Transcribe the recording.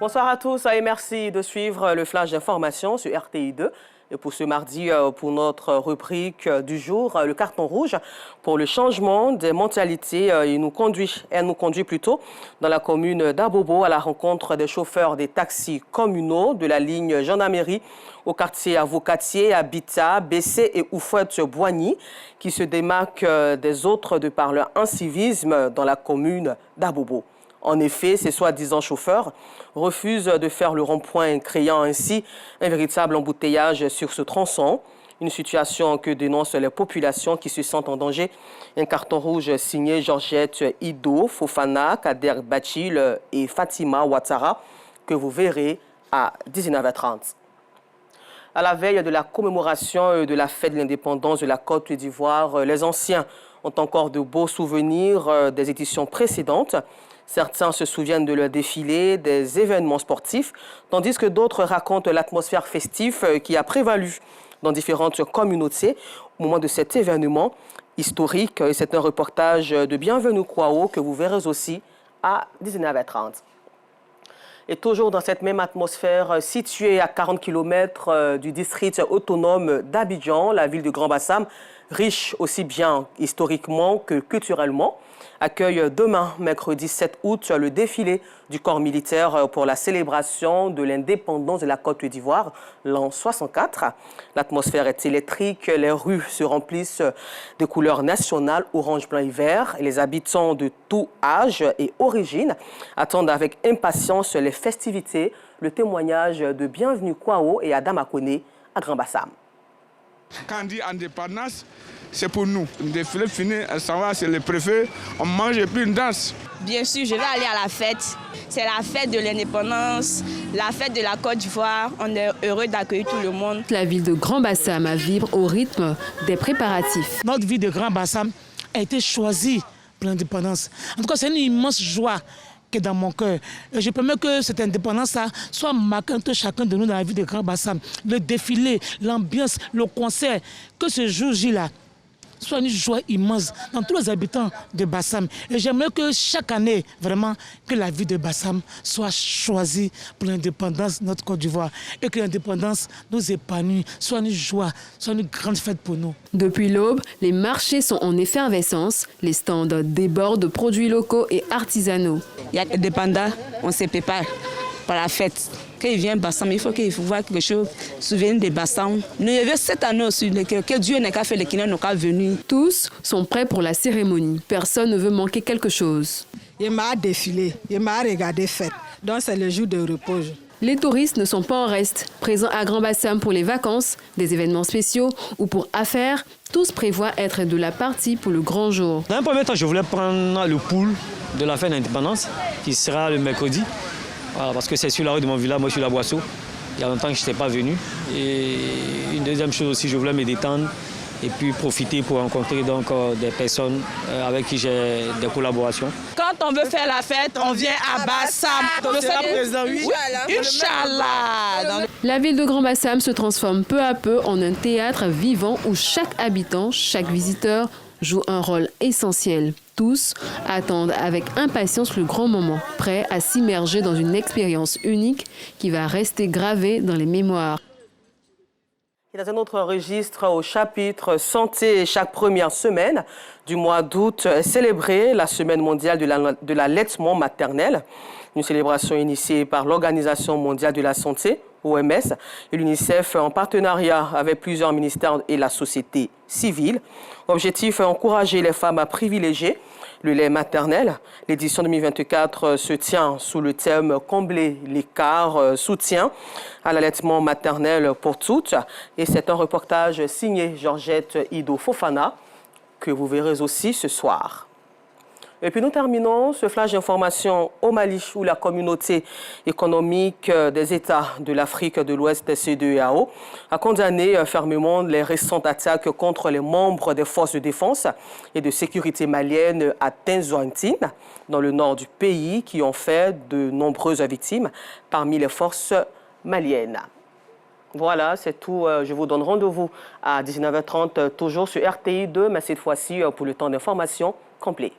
Bonsoir à tous et merci de suivre le flash d'information sur RTI 2. Et pour ce mardi, pour notre rubrique du jour, le carton rouge pour le changement des mentalités. Elle nous conduit plutôt dans la commune d'Abobo à la rencontre des chauffeurs des taxis communaux de la ligne gendarmerie au quartier Avocatier, Habitat, Bessé et Oufouette-Boigny qui se démarquent des autres de par leur incivisme dans la commune d'Abobo. En effet, ces soi-disant chauffeurs refusent de faire le rond-point, créant ainsi un véritable embouteillage sur ce tronçon. Une situation que dénoncent les populations qui se sentent en danger. Un carton rouge signé Georgette Ido, Fofana, Kader Bachil et Fatima Ouattara que vous verrez à 19h30. À la veille de la commémoration de la fête de l'indépendance de la Côte d'Ivoire, les anciens ont encore de beaux souvenirs des éditions précédentes. Certains se souviennent de leur défilé, des événements sportifs, tandis que d'autres racontent l'atmosphère festive qui a prévalu dans différentes communautés au moment de cet événement historique. C'est un reportage de Bienvenue Kwao que vous verrez aussi à 19h30. Et toujours dans cette même atmosphère, située à 40 km du district autonome d'Abidjan, la ville de Grand-Bassam, riche aussi bien historiquement que culturellement, accueille demain, mercredi 7 août, le défilé du corps militaire pour la célébration de l'indépendance de la Côte d'Ivoire, l'an 64. L'atmosphère est électrique, les rues se remplissent de couleurs nationales, orange, blanc et vert. Les habitants de tout âge et origine attendent avec impatience les festivités. Le témoignage de Bienvenue Kwao et Adam Akone à Grand-Bassam. Quand on dit indépendance, c'est pour nous. Le défilé fini, ça va, c'est le préfet, on mange et puis une danse. Bien sûr, je vais aller à la fête. C'est la fête de l'indépendance, la fête de la Côte d'Ivoire. On est heureux d'accueillir tout le monde. La ville de Grand-Bassam vibre au rythme des préparatifs. Notre ville de Grand-Bassam a été choisie pour l'indépendance. En tout cas, c'est une immense joie qui est dans mon cœur. Et je permets que cette indépendance soit marquée entre chacun de nous dans la ville de Grand-Bassam. Le défilé, l'ambiance, le concert, que ce jour-là soit une joie immense dans tous les habitants de Bassam. Et j'aimerais que chaque année, vraiment, que la ville de Bassam soit choisie pour l'indépendance de notre Côte d'Ivoire et que l'indépendance nous épanouit, soit une joie, soit une grande fête pour nous. Depuis l'aube, les marchés sont en effervescence. Les stands débordent de produits locaux et artisanaux. Il y a des dépendants, on se prépare pour la fête. Quand il vient à Bassam, il faut qu'il voit quelque chose, souvenir de Bassam. Nous avons cette année aussi, que Dieu n'a qu'à faire les Kinés, n'a qu'à venir. Tous sont prêts pour la cérémonie. Personne ne veut manquer quelque chose. Il m'a défilé, il m'a regardé fête. Donc c'est le jour de repos. Les touristes ne sont pas en reste. Présents à Grand-Bassam pour les vacances, des événements spéciaux ou pour affaires, tous prévoient être de la partie pour le grand jour. Dans un premier temps, je voulais prendre le pouls de la fête d'indépendance qui sera le mercredi. Voilà, parce que c'est sur la rue de mon village, moi je suis à Boisseau. Il y a longtemps que je n'étais pas venu. Et une deuxième chose aussi, je voulais me détendre et puis profiter pour rencontrer donc, des personnes avec qui j'ai des collaborations. Quand on veut faire la fête, on vient à Bassam. On sera présent, oui. Inch'Allah. La ville de Grand-Bassam se transforme peu à peu en un théâtre vivant où chaque habitant, chaque visiteur joue un rôle essentiel. Tous attendent avec impatience le grand moment, prêts à s'immerger dans une expérience unique qui va rester gravée dans les mémoires. Et dans un autre registre, au chapitre santé, chaque première semaine du mois d'août est célébrée la semaine mondiale de l'allaitement maternel. Une célébration initiée par l'Organisation mondiale de la santé, OMS, et l'UNICEF en partenariat avec plusieurs ministères et la société civile. L'objectif est encourager les femmes à privilégier le lait maternel. L'édition 2024 se tient sous le thème « Combler l'écart, soutien à l'allaitement maternel pour toutes ». Et c'est un reportage signé Georgette Ido Fofana que vous verrez aussi ce soir. Et puis nous terminons ce flash d'information au Mali où la communauté économique des États de l'Afrique de l'Ouest, CEDEAO, a condamné fermement les récentes attaques contre les membres des forces de défense et de sécurité maliennes à Tinzointine, dans le nord du pays, qui ont fait de nombreuses victimes parmi les forces maliennes. Voilà, c'est tout. Je vous donne rendez-vous à 19h30, toujours sur RTI 2, mais cette fois-ci pour le temps d'information complet.